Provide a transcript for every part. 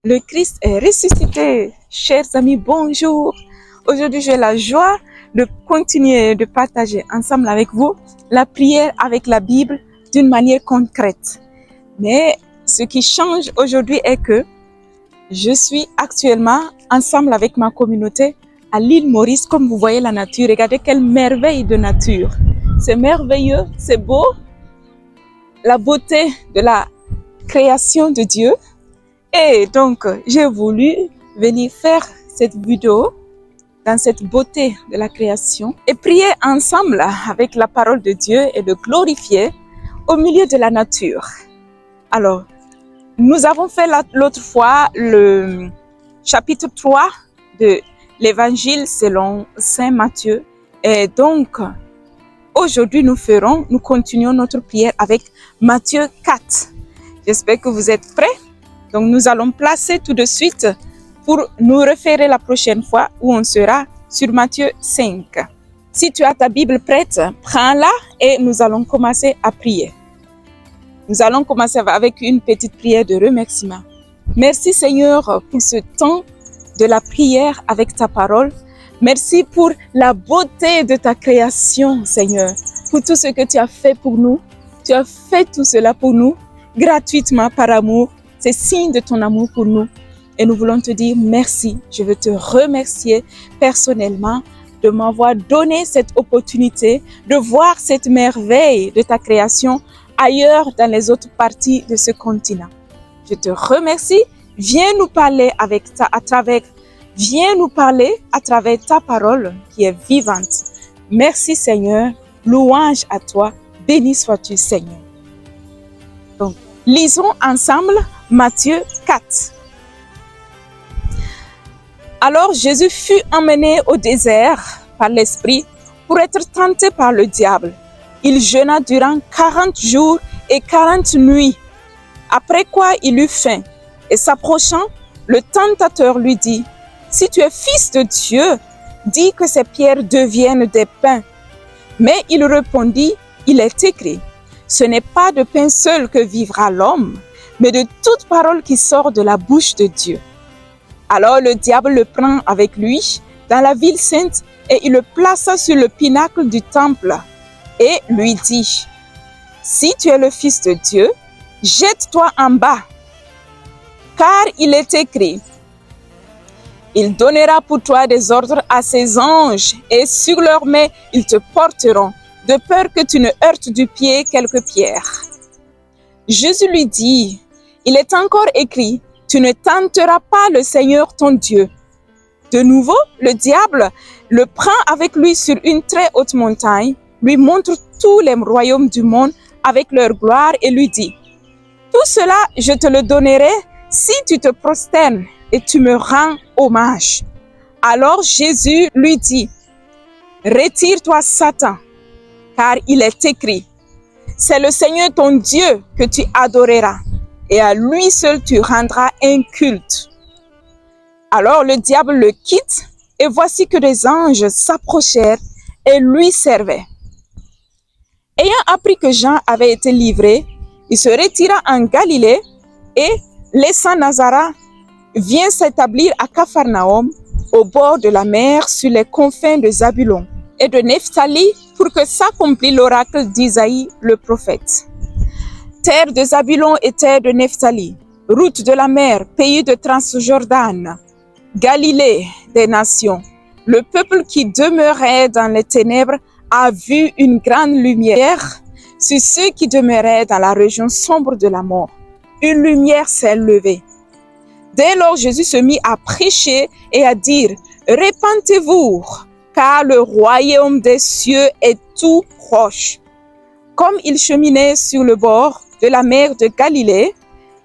Le Christ est ressuscité. Chers amis, bonjour. Aujourd'hui, j'ai la joie de continuer de partager ensemble avec vous la prière avec la Bible d'une manière concrète. Mais ce qui change aujourd'hui est que je suis actuellement ensemble avec ma communauté à l'île Maurice. Comme vous voyez la nature, regardez quelle merveille de nature. C'est merveilleux, c'est beau. La beauté de la création de Dieu. Et donc, j'ai voulu venir faire cette vidéo dans cette beauté de la création et prier ensemble avec la parole de Dieu et le glorifier au milieu de la nature. Alors, nous avons fait l'autre fois le chapitre 3 de l'évangile selon Saint Matthieu. Et donc, aujourd'hui, nous continuons notre prière avec Matthieu 4. J'espère que vous êtes prêts. Donc, nous allons placer tout de suite pour nous référer la prochaine fois où on sera sur Matthieu 5. Si tu as ta Bible prête, prends-la et nous allons commencer à prier. Nous allons commencer avec une petite prière de remerciement. Merci Seigneur pour ce temps de la prière avec ta parole. Merci pour la beauté de ta création, Seigneur, pour tout ce que tu as fait pour nous. Tu as fait tout cela pour nous gratuitement par amour. C'est signe de ton amour pour nous. Et nous voulons te dire merci. Je veux te remercier personnellement de m'avoir donné cette opportunité de voir cette merveille de ta création ailleurs dans les autres parties de ce continent. Je te remercie. Viens nous parler à travers ta parole qui est vivante. Merci Seigneur. Louange à toi. Béni sois-tu Seigneur. Donc, lisons ensemble Matthieu 4. Alors Jésus fut emmené au désert par l'Esprit pour être tenté par le diable. Il jeûna durant 40 jours et 40 nuits, après quoi il eut faim. Et s'approchant, le tentateur lui dit, « Si tu es fils de Dieu, dis que ces pierres deviennent des pains. » Mais il répondit, « Il est écrit, ce n'est pas de pain seul que vivra l'homme, mais de toute parole qui sort de la bouche de Dieu. » Alors le diable le prend avec lui dans la ville sainte et il le plaça sur le pinacle du temple et lui dit, « Si tu es le Fils de Dieu, jette-toi en bas, car il est écrit, il donnera pour toi des ordres à ses anges et sur leurs mains ils te porteront, de peur que tu ne heurtes du pied quelque pierre. » Jésus lui dit, « Il est encore écrit, tu ne tenteras pas le Seigneur ton Dieu. » De nouveau, le diable le prend avec lui sur une très haute montagne, lui montre tous les royaumes du monde avec leur gloire et lui dit, « Tout cela, je te le donnerai si tu te prosternes et tu me rends hommage. » Alors Jésus lui dit, « Retire-toi Satan, car il est écrit, c'est le Seigneur ton Dieu que tu adoreras, et à lui seul tu rendras un culte. » Alors le diable le quitte, et voici que des anges s'approchèrent et lui servaient. Ayant appris que Jean avait été livré, il se retira en Galilée et, laissant Nazareth, vient s'établir à Capharnaüm, au bord de la mer, sur les confins de Zabulon et de Nephtali, pour que s'accomplisse l'oracle d'Isaïe le prophète. Terre de Zabulon et terre de Nephtali, route de la mer, pays de Transjordan, Galilée des nations. Le peuple qui demeurait dans les ténèbres a vu une grande lumière sur ceux qui demeuraient dans la région sombre de la mort. Une lumière s'est levée. Dès lors, Jésus se mit à prêcher et à dire, « Repentez-vous, car le royaume des cieux est tout proche. » Comme il cheminait sur le bord de la mer de Galilée,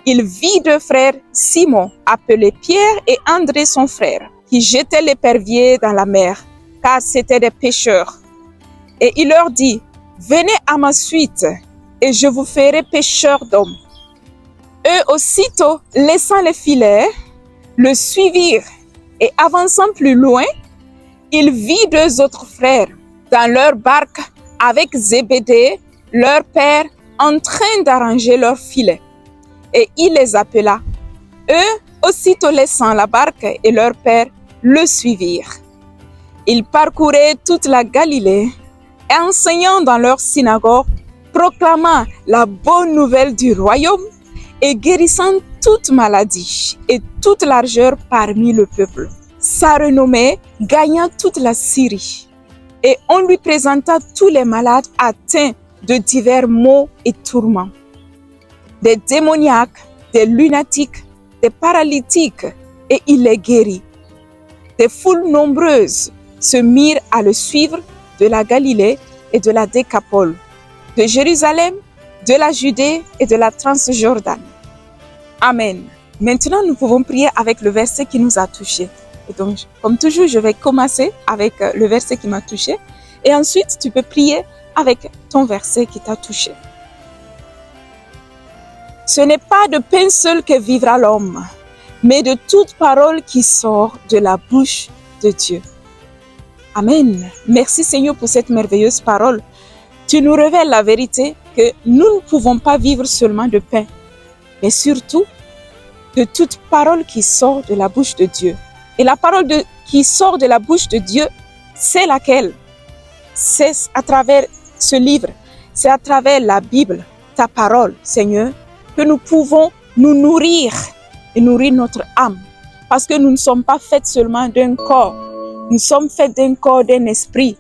il vit deux frères, Simon, appelé Pierre, et André son frère, qui jetaient l'épervier dans la mer, car c'étaient des pêcheurs. Et il leur dit, « Venez à ma suite, et je vous ferai pêcheurs d'hommes. » Eux aussitôt, laissant les filets, le suivirent, et avançant plus loin, il vit deux autres frères dans leur barque avec Zébédée, leur père, en train d'arranger leurs filets. Et il les appela. Eux Aussitôt laissant la barque et leur père le suivirent. Ils parcouraient toute la Galilée, enseignant dans leur synagogue, proclamant la bonne nouvelle du royaume et guérissant toute maladie et toute largeur parmi le peuple. Sa renommée gagna toute la Syrie et on lui présenta tous les malades atteints de divers maux et tourments, des démoniaques, des lunatiques, des paralytiques, et il les guérit. Des foules nombreuses se mirent à le suivre de la Galilée et de la Décapole, de Jérusalem, de la Judée et de la Transjordane. Amen. Maintenant, nous pouvons prier avec le verset qui nous a touchés. Et donc, comme toujours, je vais commencer avec le verset qui m'a touché. Et ensuite, tu peux prier avec ton verset qui t'a touché. Ce n'est pas de pain seul que vivra l'homme, mais de toute parole qui sort de la bouche de Dieu. Amen. Merci Seigneur pour cette merveilleuse parole. Tu nous révèles la vérité que nous ne pouvons pas vivre seulement de pain, mais surtout de toute parole qui sort de la bouche de Dieu. Et la parole qui sort de la bouche de Dieu, c'est laquelle? C'est à travers ce livre, c'est à travers la Bible, ta parole, Seigneur, que nous pouvons nous nourrir et nourrir notre âme. Parce que nous ne sommes pas faits seulement d'un corps, nous sommes faits d'un corps, d'un esprit,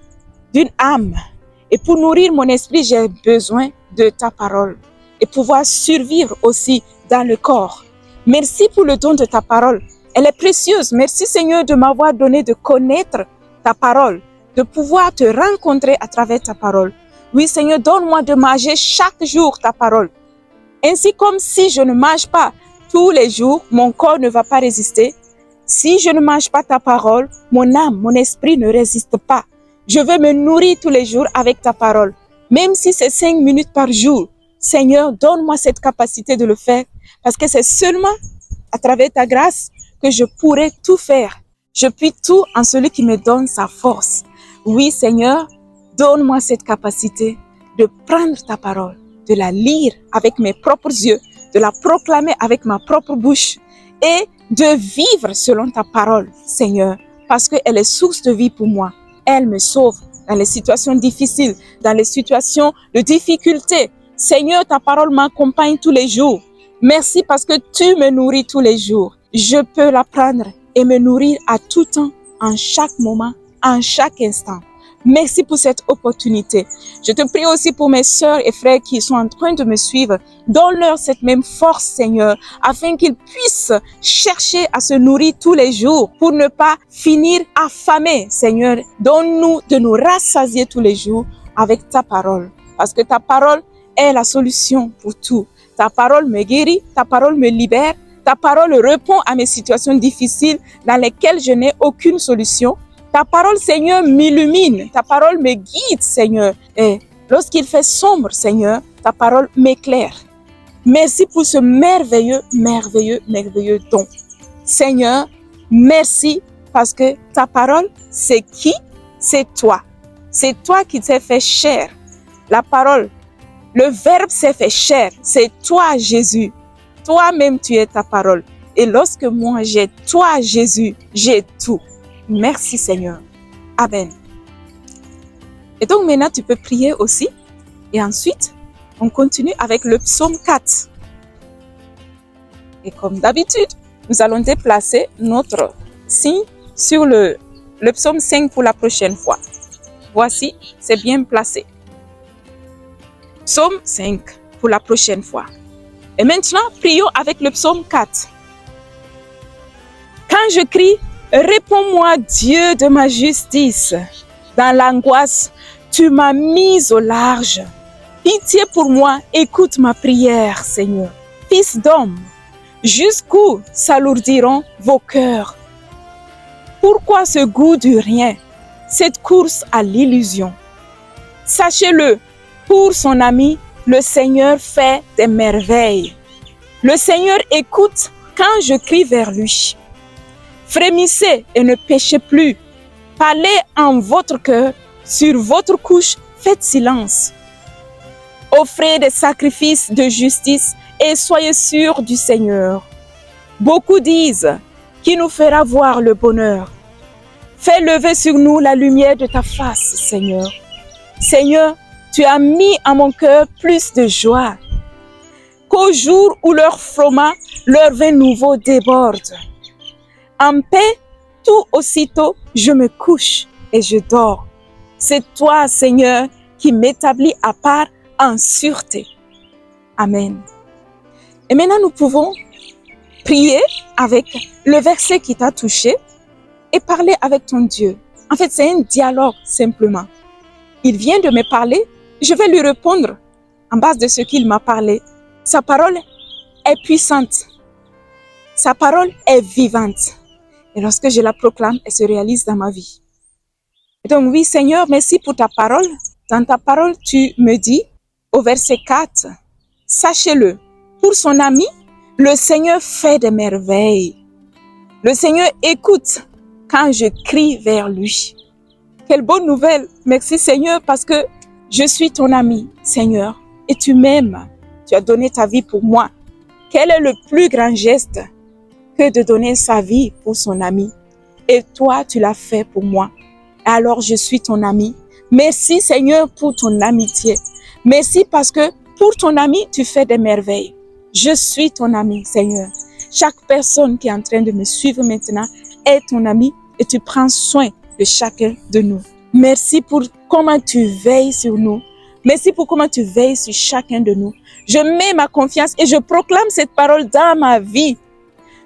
d'une âme. Et pour nourrir mon esprit, j'ai besoin de ta parole et pouvoir survivre aussi dans le corps. Merci pour le don de ta parole. Elle est précieuse. Merci Seigneur de m'avoir donné de connaître ta parole, de pouvoir te rencontrer à travers ta parole. Oui Seigneur, donne-moi de manger chaque jour ta parole. Ainsi comme si je ne mange pas tous les jours, mon corps ne va pas résister. Si je ne mange pas ta parole, mon âme, mon esprit ne résiste pas. Je veux me nourrir tous les jours avec ta parole. Même si c'est 5 minutes par jour, Seigneur, donne-moi cette capacité de le faire. Parce que c'est seulement à travers ta grâce que je pourrai tout faire. Je puis tout en celui qui me donne sa force. Oui, Seigneur, donne-moi cette capacité de prendre ta parole, de la lire avec mes propres yeux, de la proclamer avec ma propre bouche et de vivre selon ta parole, Seigneur, parce qu'elle est source de vie pour moi. Elle me sauve dans les situations difficiles, dans les situations de difficulté. Seigneur, ta parole m'accompagne tous les jours. Merci parce que tu me nourris tous les jours. Je peux la prendre et me nourrir à tout temps, en chaque moment, en chaque instant. Merci pour cette opportunité. Je te prie aussi pour mes sœurs et frères qui sont en train de me suivre. Donne-leur cette même force, Seigneur, afin qu'ils puissent chercher à se nourrir tous les jours pour ne pas finir affamés, Seigneur. Donne-nous de nous rassasier tous les jours avec ta parole. Parce que ta parole est la solution pour tout. Ta parole me guérit, ta parole me libère, ta parole répond à mes situations difficiles dans lesquelles je n'ai aucune solution. Ta parole, Seigneur, m'illumine. Ta parole me guide, Seigneur. Et lorsqu'il fait sombre, Seigneur, ta parole m'éclaire. Merci pour ce merveilleux don. Seigneur, merci parce que ta parole, c'est qui? C'est toi. C'est toi qui t'es fait chair. La parole, le Verbe s'est fait chair. C'est toi, Jésus. Toi-même, tu es ta parole. Et lorsque moi, j'ai toi, Jésus, j'ai tout. Merci Seigneur. Amen. Et donc maintenant, tu peux prier aussi. Et ensuite, on continue avec le psaume 4. Et comme d'habitude, nous allons déplacer notre signe sur le psaume 5 pour la prochaine fois. Voici, c'est bien placé. Psaume 5 pour la prochaine fois. Et maintenant, prions avec le psaume 4. Quand je crie, réponds-moi, Dieu de ma justice. Dans l'angoisse, tu m'as mise au large. Pitié pour moi, écoute ma prière, Seigneur. Fils d'homme, jusqu'où s'alourdiront vos cœurs? Pourquoi ce goût du rien, cette course à l'illusion? Sachez-le, pour son ami, le Seigneur fait des merveilles. Le Seigneur écoute quand je crie vers lui. Frémissez et ne péchez plus. Parlez en votre cœur, sur votre couche, faites silence. Offrez des sacrifices de justice et soyez sûrs du Seigneur. Beaucoup disent qui nous fera voir le bonheur. Fais lever sur nous la lumière de ta face, Seigneur. Seigneur, tu as mis à mon cœur plus de joie qu'au jour où leur froment, leur vin nouveau déborde. En paix, tout aussitôt, je me couche et je dors. C'est toi, Seigneur, qui m'établis à part en sûreté. Amen. Et maintenant, nous pouvons prier avec le verset qui t'a touché et parler avec ton Dieu. En fait, c'est un dialogue simplement. Il vient de me parler, je vais lui répondre en base de ce qu'il m'a parlé. Sa parole est puissante. Sa parole est vivante. Et lorsque je la proclame, elle se réalise dans ma vie. Et donc oui, Seigneur, merci pour ta parole. Dans ta parole, tu me dis au verset 4, sachez-le, pour son ami, le Seigneur fait des merveilles. Le Seigneur écoute quand je crie vers lui. Quelle bonne nouvelle. Merci Seigneur parce que je suis ton ami, Seigneur, et tu m'aimes. Tu as donné ta vie pour moi. Quel est le plus grand geste que de donner sa vie pour son ami? Et toi, tu l'as fait pour moi. Alors, je suis ton ami. Merci Seigneur pour ton amitié. Merci parce que pour ton ami, tu fais des merveilles. Je suis ton ami, Seigneur. Chaque personne qui est en train de me suivre maintenant est ton ami et tu prends soin de chacun de nous. Merci pour comment tu veilles sur nous. Merci pour comment tu veilles sur chacun de nous. Je mets ma confiance et je proclame cette parole dans ma vie.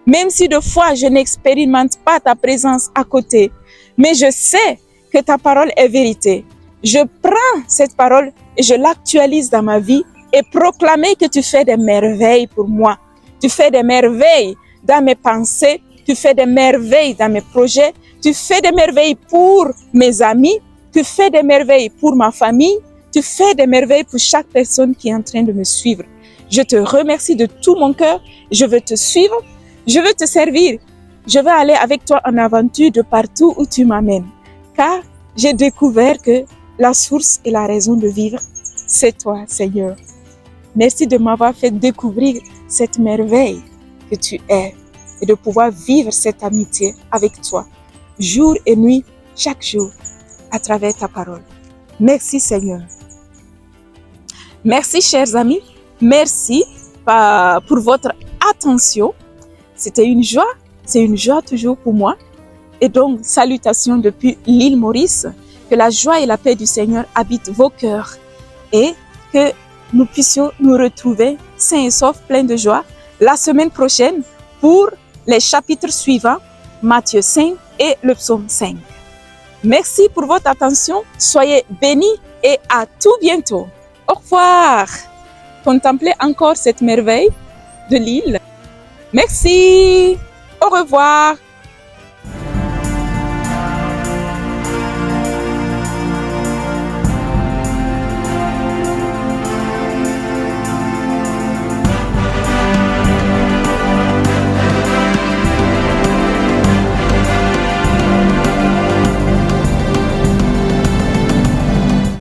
Même si de fois je n'expérimente pas ta présence à côté, mais je sais que ta parole est vérité. Je prends cette parole et je l'actualise dans ma vie et proclamer que tu fais des merveilles pour moi. Tu fais des merveilles dans mes pensées, tu fais des merveilles dans mes projets, tu fais des merveilles pour mes amis, tu fais des merveilles pour ma famille, tu fais des merveilles pour chaque personne qui est en train de me suivre. Je te remercie de tout mon cœur, je veux te suivre, je veux te servir, je veux aller avec toi en aventure de partout où tu m'amènes. Car j'ai découvert que la source et la raison de vivre, c'est toi, Seigneur. Merci de m'avoir fait découvrir cette merveille que tu es et de pouvoir vivre cette amitié avec toi, jour et nuit, chaque jour, à travers ta parole. Merci, Seigneur. Merci, chers amis. Merci pour votre attention. C'était une joie. C'est une joie toujours pour moi. Et donc, salutations depuis l'île Maurice. Que la joie et la paix du Seigneur habitent vos cœurs et que nous puissions nous retrouver sains et saufs, pleins de joie, la semaine prochaine pour les chapitres suivants, Matthieu 5 et le psaume 5. Merci pour votre attention. Soyez bénis et à tout bientôt. Au revoir. Contemplez encore cette merveille de l'île. Merci. Au revoir.